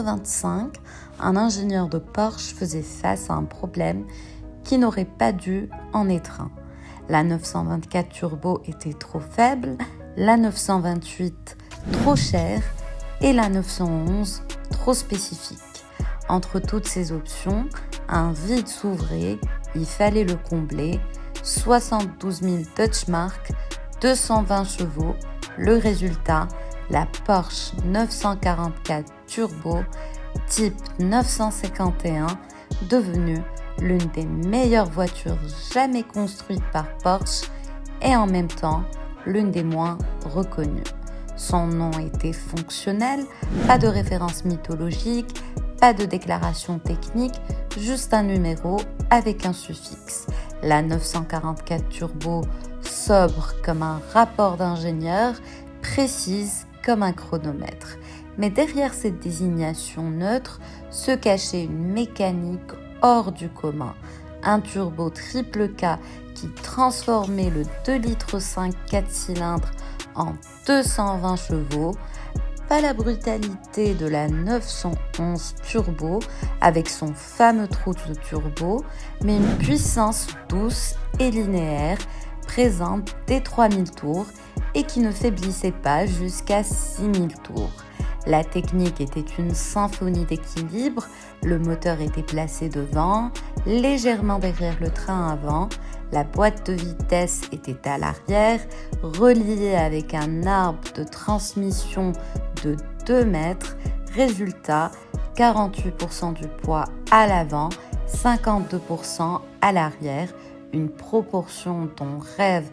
1985, un ingénieur de Porsche faisait face à un problème qui n'aurait pas dû en être un. La 924 Turbo était trop faible, la 928 trop chère et la 911 trop spécifique. Entre toutes ces options, un vide s'ouvrait, il fallait le combler. 72 000 Deutschmark, 220 chevaux. Le résultat, la Porsche 944 Turbo type 951, devenue l'une des meilleures voitures jamais construites par Porsche et en même temps l'une des moins reconnues. Son nom était fonctionnel, pas de référence mythologique, pas de déclaration technique, juste un numéro avec un suffixe. La 944 Turbo, sobre comme un rapport d'ingénieur, précise comme un chronomètre. Mais derrière cette désignation neutre se cachait une mécanique hors du commun. Un turbo triple K qui transformait le 2,5 litres 4 cylindres en 220 chevaux. Pas la brutalité de la 911 Turbo avec son fameux trou de turbo, mais une puissance douce et linéaire, présente dès 3000 tours et qui ne faiblissait pas jusqu'à 6000 tours. La technique était une symphonie d'équilibre, le moteur était placé devant, légèrement derrière le train avant, la boîte de vitesse était à l'arrière, reliée avec un arbre de transmission de 2 mètres. Résultat, 48% du poids à l'avant, 52% à l'arrière, une proportion dont rêvent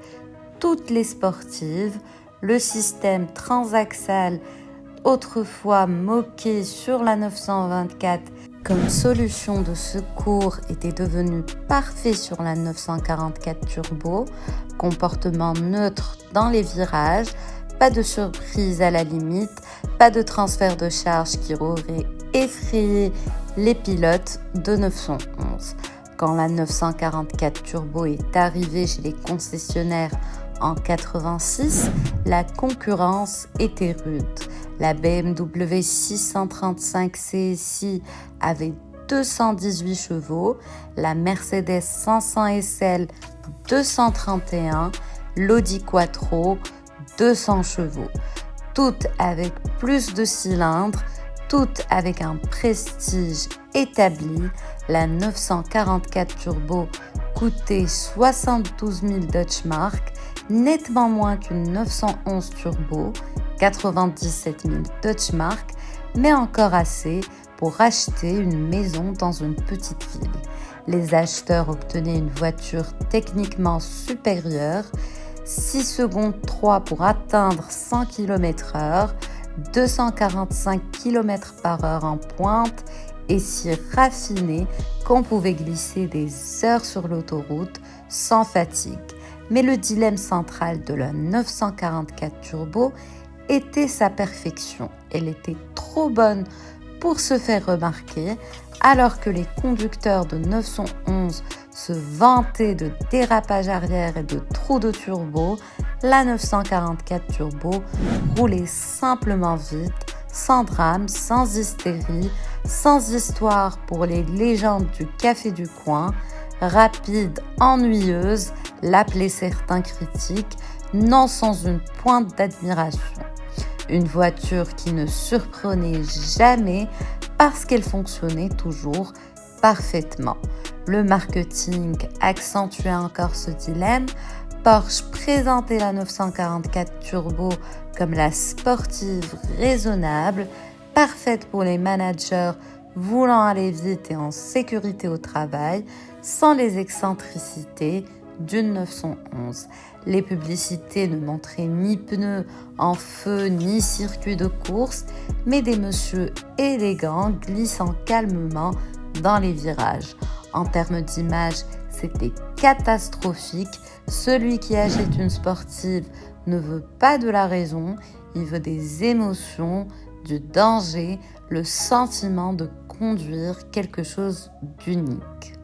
toutes les sportives. Le système transaxal, autrefois moqué sur la 924 comme solution de secours, était devenu parfait sur la 944 Turbo. Comportement neutre dans les virages, pas de surprise à la limite, pas de transfert de charge qui aurait effrayé les pilotes de 911. Quand la 944 Turbo est arrivée chez les concessionnaires en 86, la concurrence était rude. La BMW 635 CSI avait 218 chevaux, la Mercedes 500 SL 231, l'Audi Quattro 200 chevaux. Toutes avec plus de cylindres, toutes avec un prestige établi. La 944 Turbo coûtait 72 000 Deutschmark, nettement moins qu'une 911 Turbo, 97 000 Deutschmark, mais encore assez pour acheter une maison dans une petite ville. Les acheteurs obtenaient une voiture techniquement supérieure, 6 secondes 3 pour atteindre 100 km/h, 245 km/h en pointe et si raffinée qu'on pouvait glisser des heures sur l'autoroute sans fatigue. Mais le dilemme central de la 944 Turbo était sa perfection. Elle était trop bonne pour se faire remarquer, alors que les conducteurs de 911 se vantaient de dérapage arrière et de trous de turbo. La 944 Turbo roulait simplement vite, sans drame, sans hystérie, sans histoire pour les légendes du café du coin. Rapide, ennuyeuse, l'appelaient certains critiques, non sans une pointe d'admiration. Une voiture qui ne surprenait jamais parce qu'elle fonctionnait toujours parfaitement. Le marketing accentuait encore ce dilemme. Porsche présentait la 944 Turbo comme la sportive raisonnable, parfaite pour les managers voulant aller vite et en sécurité au travail, sans les excentricités d'une 911. Les publicités ne montraient ni pneus en feu ni circuit de course, mais des messieurs élégants glissant calmement dans les virages. En termes d'image, c'était catastrophique. Celui qui achète une sportive ne veut pas de la raison, il veut des émotions, du danger, le sentiment de conduire quelque chose d'unique.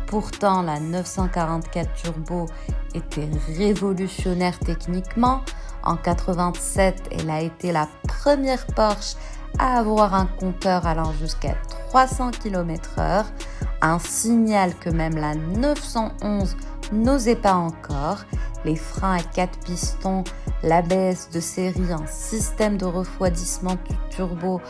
Pourtant, la 944 Turbo était révolutionnaire techniquement. En 87, elle a été la première Porsche à avoir un compteur allant jusqu'à 300 km/h, un signal que même la 911 n'osait pas encore. Les freins à 4 pistons, l'ABS de série, un système de refroidissement du turbo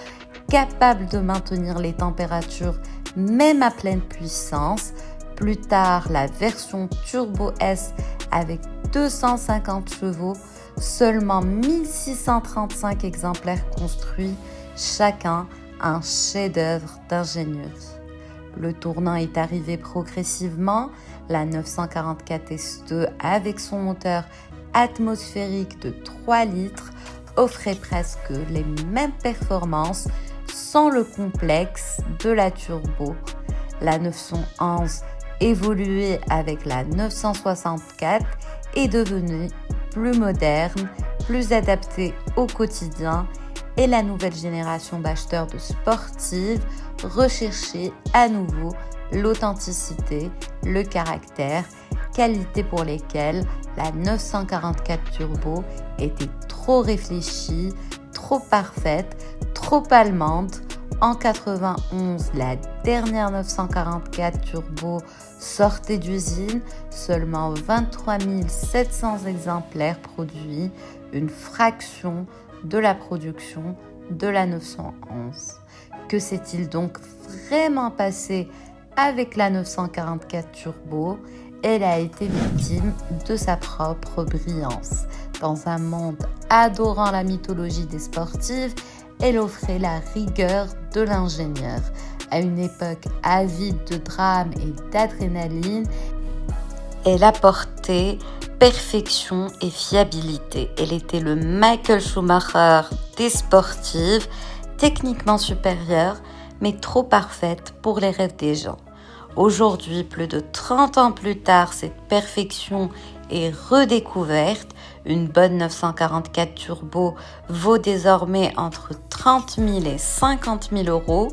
capable de maintenir les températures même à pleine puissance. Plus tard, la version Turbo S avec 250 chevaux, seulement 1635 exemplaires construits, chacun un chef-d'œuvre d'ingénieuse. Le tournant est arrivé progressivement. La 944 S2 avec son moteur atmosphérique de 3 litres offrait presque les mêmes performances sans le complexe de la turbo. La 911 évoluée avec la 964 est devenue plus moderne, plus adaptée au quotidien et la nouvelle génération d'acheteurs de sportives recherchait à nouveau l'authenticité, le caractère, qualités pour lesquelles la 944 Turbo était trop réfléchie, trop parfaite, trop allemande. En 91, la dernière 944 Turbo sortait d'usine, seulement 23 700 exemplaires produits, une fraction de la production de la 911. Que s'est-il donc vraiment passé avec la 944 Turbo? Elle a été victime de sa propre brillance. Dans un monde adorant la mythologie des sportives, elle offrait la rigueur de l'ingénieur. À une époque avide de drame et d'adrénaline, elle apportait perfection et fiabilité. Elle était le Michael Schumacher des sportives, techniquement supérieure, mais trop parfaite pour les rêves des gens. Aujourd'hui, plus de 30 ans plus tard, cette perfection est redécouverte. Une bonne 944 Turbo vaut désormais entre 30 000 et 50 000 euros,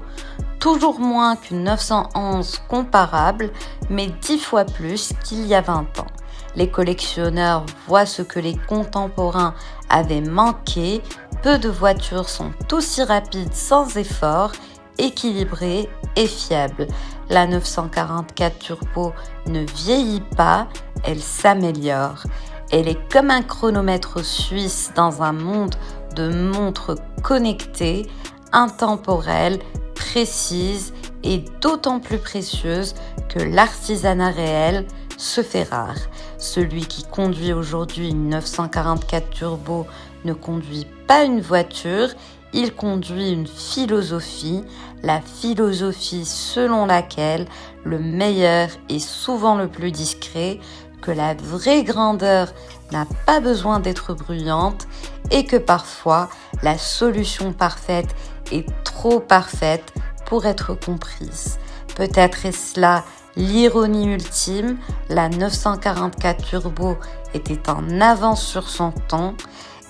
toujours moins qu'une 911 comparable, mais 10 fois plus qu'il y a 20 ans. Les collectionneurs voient ce que les contemporains avaient manqué. Peu de voitures sont aussi rapides sans effort, équilibrées et fiables. La 944 Turbo ne vieillit pas, elle s'améliore. Elle est comme un chronomètre suisse dans un monde de montres connectées, intemporelles, précises et d'autant plus précieuses que l'artisanat réel se fait rare. Celui qui conduit aujourd'hui une 944 Turbo ne conduit pas une voiture, il conduit une philosophie, la philosophie selon laquelle le meilleur est souvent le plus discret, que la vraie grandeur n'a pas besoin d'être bruyante et que parfois la solution parfaite est trop parfaite pour être comprise. Peut-être est-ce là l'ironie ultime, la 944 Turbo était en avance sur son temps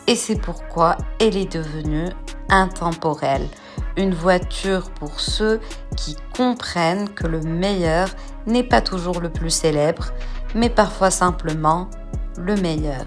et c'est pourquoi elle est devenue intemporelle. Une voiture pour ceux qui comprennent que le meilleur n'est pas toujours le plus célèbre, mais parfois simplement le meilleur.